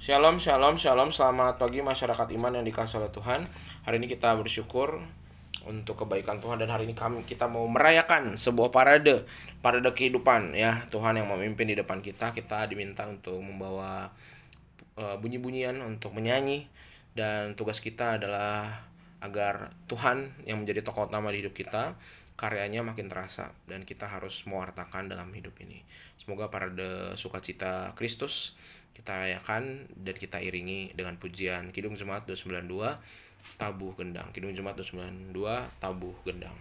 Shalom, shalom, shalom. Selamat pagi masyarakat iman yang dikasihi oleh Tuhan. Hari ini kita bersyukur untuk kebaikan Tuhan, dan hari ini kita mau merayakan sebuah parade kehidupan ya. Tuhan yang memimpin di depan kita. Kita diminta untuk membawa bunyi-bunyian untuk menyanyi, dan tugas kita adalah agar Tuhan yang menjadi tokoh utama di hidup kita, karyanya makin terasa dan kita harus mewartakan dalam hidup ini. Semoga parade sukacita Kristus kita rayakan dan kita iringi dengan pujian Kidung Jemaat 292 Tabuh Gendang. Kidung Jemaat 292 Tabuh Gendang.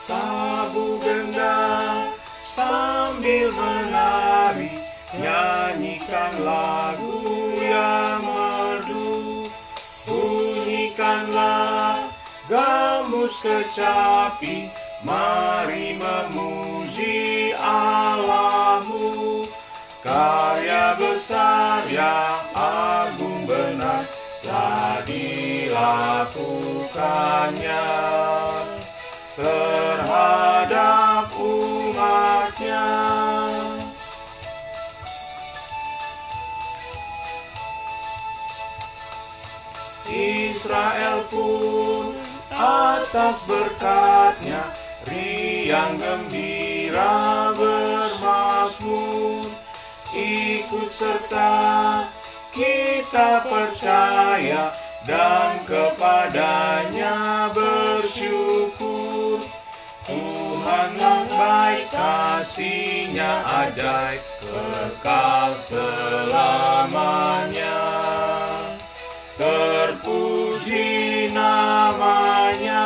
Tabuh gendang sambil menari, nyanyikan lagu yang merdu. Bunyikanlah gambus kecapi, mari memuji Allahmu. Karya besar yang agung benar telah dilakukannya terhadap umatnya. Israel pun atas berkatnya riang gembira bermazmur. Ikut serta kita percaya dan kepadanya bersyukur. Tuhanlah baik, kasih-Nya ajaib, kekal selamanya. Terpuji namanya.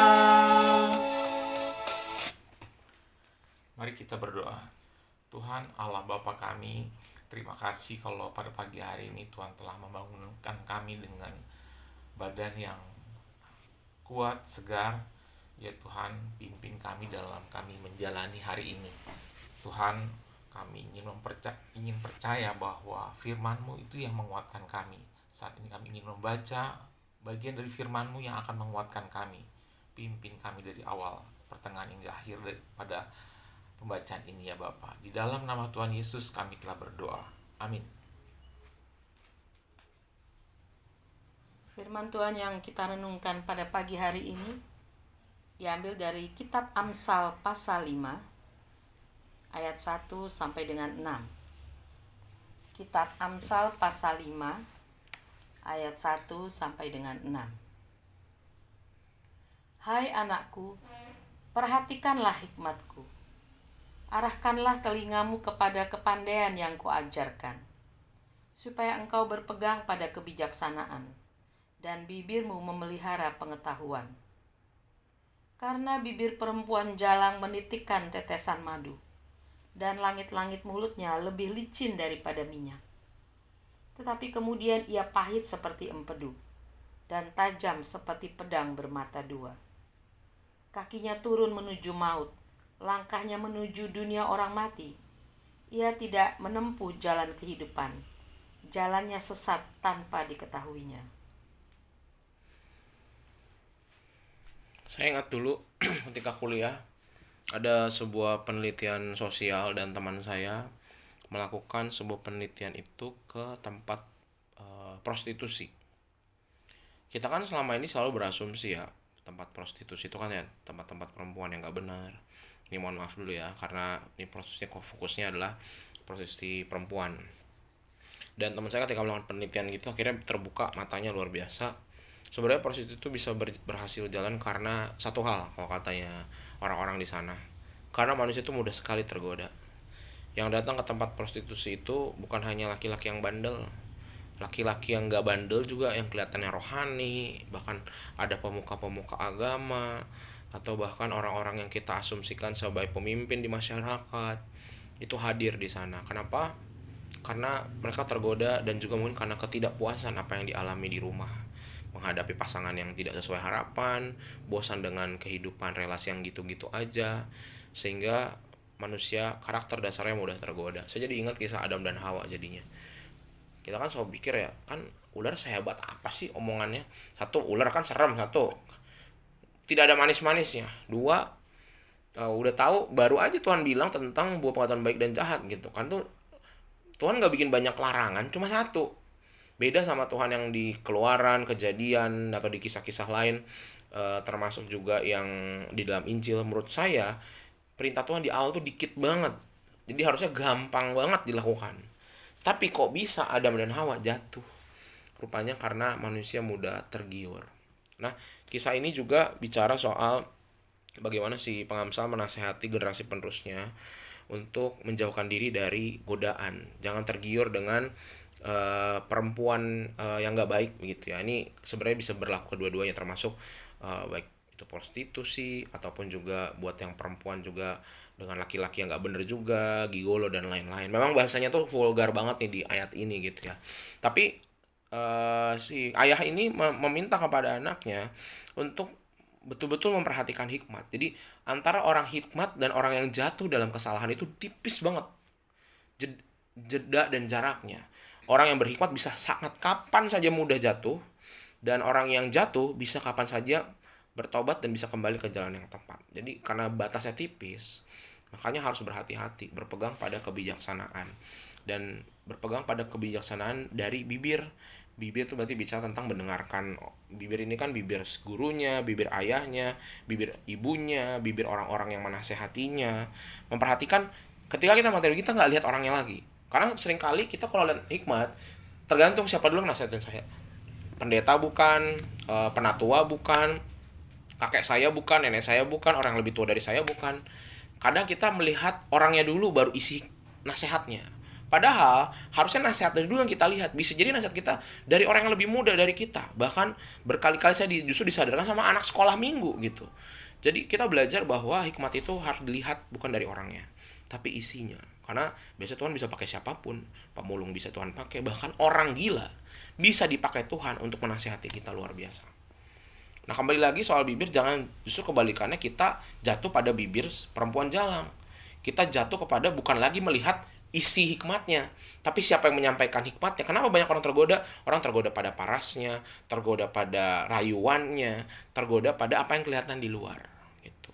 Mari kita berdoa. Tuhan Allah Bapa kami, terima kasih kalau pada pagi hari ini Tuhan telah membangunkan kami dengan badan yang kuat, segar. Ya Tuhan, pimpin kami dalam kami menjalani hari ini. Tuhan, kami ingin percaya bahwa firman-Mu itu yang menguatkan kami. Saat ini kami ingin membaca bagian dari firman-Mu yang akan menguatkan kami. Pimpin kami dari awal, pertengahan hingga akhir daripada pembacaan ini ya Bapa. Di dalam nama Tuhan Yesus kami telah berdoa. Amin. Firman Tuhan yang kita renungkan pada pagi hari ini diambil dari kitab Amsal pasal 5 ayat 1 sampai dengan 6. Kitab Amsal pasal 5 ayat 1 sampai dengan 6. Hai anakku, perhatikanlah hikmatku. Arahkanlah telingamu kepada kepandaian yang kuajarkan, supaya engkau berpegang pada kebijaksanaan dan bibirmu memelihara pengetahuan. Karena bibir perempuan jalang menitikkan tetesan madu, dan langit-langit mulutnya lebih licin daripada minyak. Tetapi kemudian ia pahit seperti empedu, dan tajam seperti pedang bermata dua. Kakinya turun menuju maut, langkahnya menuju dunia orang mati. Ia tidak menempuh jalan kehidupan, jalannya sesat tanpa diketahuinya. Saya ingat dulu ketika kuliah ada sebuah penelitian sosial, dan teman saya melakukan sebuah penelitian itu ke tempat prostitusi. Kita kan selama ini selalu berasumsi ya, tempat prostitusi itu kan ya tempat-tempat perempuan yang gak benar. Ini mohon maaf dulu ya, karena ini fokusnya adalah prostitusi perempuan. Dan teman saya ketika melakukan penelitian gitu akhirnya terbuka matanya luar biasa. Sebenarnya prostitusi itu bisa berhasil jalan karena satu hal, kalau katanya orang-orang di sana. Karena manusia itu mudah sekali tergoda. Yang datang ke tempat prostitusi itu bukan hanya laki-laki yang bandel, laki-laki yang gak bandel juga, yang kelihatannya rohani, bahkan ada pemuka-pemuka agama, atau bahkan orang-orang yang kita asumsikan sebagai pemimpin di masyarakat itu hadir di sana. Kenapa? Karena mereka tergoda, dan juga mungkin karena ketidakpuasan apa yang dialami di rumah. menghadapi pasangan yang tidak sesuai harapan, bosan dengan kehidupan relasi yang gitu-gitu aja, sehingga manusia karakter dasarnya mudah tergoda. Saya jadi ingat kisah Adam dan Hawa jadinya. Kita kan selalu pikir ya, kan ular sehebat apa sih omongannya? Satu, ular kan serem, satu, tidak ada manis-manisnya. Dua, udah tahu baru aja Tuhan bilang tentang buah pengetahuan baik dan jahat gitu kan tuh. Tuhan nggak bikin banyak larangan, cuma satu. Beda sama Tuhan yang di Keluaran, Kejadian, atau di kisah-kisah lain, termasuk juga yang di dalam Injil. Menurut saya perintah Tuhan di awal tuh dikit banget, jadi harusnya gampang banget dilakukan. Tapi kok bisa Adam dan Hawa jatuh? Rupanya karena manusia mudah tergiur. Nah, kisah ini juga bicara soal bagaimana si pengamsal menasehati generasi penerusnya untuk menjauhkan diri dari godaan. Jangan tergiur dengan perempuan yang nggak baik begitu ya. Ini sebenarnya bisa berlaku kedua-duanya, termasuk baik itu prostitusi ataupun juga buat yang perempuan juga dengan laki-laki yang nggak bener juga, gigolo dan lain-lain. Memang bahasanya tuh vulgar banget nih di ayat ini gitu ya. Tapi si ayah ini meminta kepada anaknya untuk betul-betul memperhatikan hikmat. Jadi antara orang hikmat dan orang yang jatuh dalam kesalahan itu tipis banget jeda dan jaraknya. Orang yang berhikmat bisa sangat kapan saja mudah jatuh, dan orang yang jatuh bisa kapan saja bertobat dan bisa kembali ke jalan yang tepat. Jadi karena batasnya tipis, makanya harus berhati-hati, berpegang pada kebijaksanaan. Dan berpegang pada kebijaksanaan dari bibir. Bibir itu berarti bicara tentang mendengarkan. Bibir ini kan bibir gurunya, bibir ayahnya, bibir ibunya, bibir orang-orang yang menasehatinya. Memperhatikan ketika kita materi, kita nggak lihat orangnya lagi. Karena seringkali kita kalau lihat hikmat, tergantung siapa dulu yang nasihatin saya. Pendeta bukan, penatua bukan, kakek saya bukan, nenek saya bukan, orang yang lebih tua dari saya bukan. Kadang kita melihat orangnya dulu baru isi nasihatnya. Padahal harusnya nasihat dari dulu yang kita lihat. Bisa jadi nasihat kita dari orang yang lebih muda dari kita. Bahkan berkali-kali saya justru disadarkan sama anak sekolah minggu gitu. Jadi kita belajar bahwa hikmat itu harus dilihat bukan dari orangnya, tapi isinya. Karena biasa Tuhan bisa pakai siapapun. Pemulung bisa Tuhan pakai, bahkan orang gila bisa dipakai Tuhan untuk menasihati kita luar biasa. Nah, kembali lagi soal bibir, jangan justru kebalikannya kita jatuh pada bibir perempuan jalang. Kita jatuh kepada bukan lagi melihat isi hikmatnya, tapi siapa yang menyampaikan hikmatnya. Kenapa banyak orang tergoda? Orang tergoda pada parasnya, tergoda pada rayuannya, tergoda pada apa yang kelihatan di luar gitu.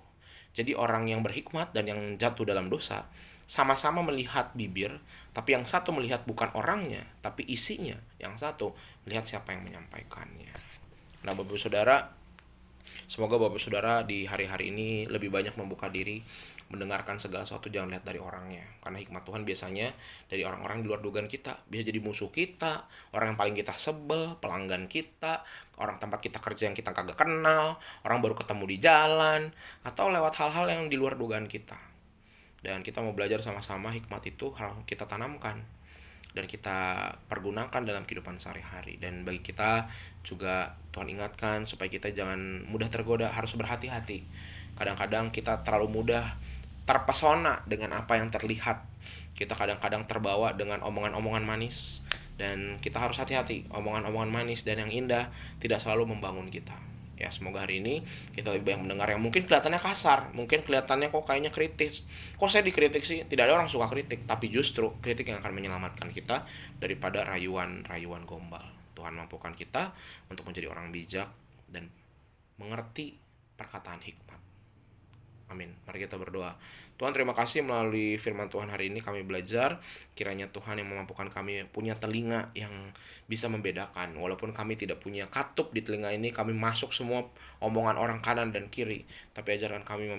Jadi orang yang berhikmat dan yang jatuh dalam dosa sama-sama melihat bibir, tapi yang satu melihat bukan orangnya, tapi isinya. Yang satu melihat siapa yang menyampaikannya. Nah, Bapak Saudara, semoga Bapak Saudara di hari-hari ini lebih banyak membuka diri, mendengarkan segala sesuatu, jangan lihat dari orangnya. Karena hikmat Tuhan biasanya dari orang-orang di luar dugaan kita. Bisa jadi musuh kita, orang yang paling kita sebel, pelanggan kita, orang tempat kita kerja yang kita kagak kenal, orang baru ketemu di jalan, atau lewat hal-hal yang di luar dugaan kita. Dan kita mau belajar sama-sama hikmat itu harus kita tanamkan dan kita pergunakan dalam kehidupan sehari-hari. Dan bagi kita juga Tuhan ingatkan supaya kita jangan mudah tergoda, harus berhati-hati. Kadang-kadang kita terlalu mudah terpesona dengan apa yang terlihat. Kita kadang-kadang terbawa dengan omongan-omongan manis, dan kita harus hati-hati. Omongan-omongan manis dan yang indah tidak selalu membangun kita. Ya, semoga hari ini kita lebih banyak mendengar yang mungkin kelihatannya kasar, mungkin kelihatannya kok kayaknya kritis. Kok saya dikritik sih? Tidak ada orang suka kritik, tapi justru kritik yang akan menyelamatkan kita daripada rayuan-rayuan gombal. Tuhan mampukan kita untuk menjadi orang bijak dan mengerti perkataan hikmat. Amin. Mari kita berdoa. Tuhan, terima kasih melalui firman Tuhan hari ini kami belajar. Kiranya Tuhan yang memampukan kami punya telinga yang bisa membedakan. Walaupun kami tidak punya katup di telinga ini, kami masuk semua omongan orang kanan dan kiri. Tapi ajarkan kami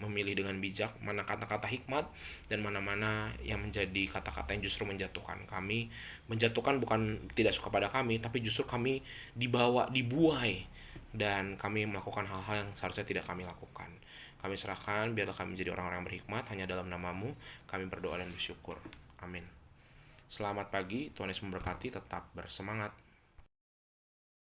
memilih dengan bijak mana kata-kata hikmat dan mana-mana yang menjadi kata-kata yang justru menjatuhkan kami. Menjatuhkan bukan tidak suka pada kami, tapi justru kami dibuai. Dan kami melakukan hal-hal yang seharusnya tidak kami lakukan. Kami serahkan, biarlah kami menjadi orang-orang yang berhikmat, hanya dalam nama-Mu kami berdoa dan bersyukur. Amin. Selamat pagi, Tuhan Yesus memberkati, tetap bersemangat.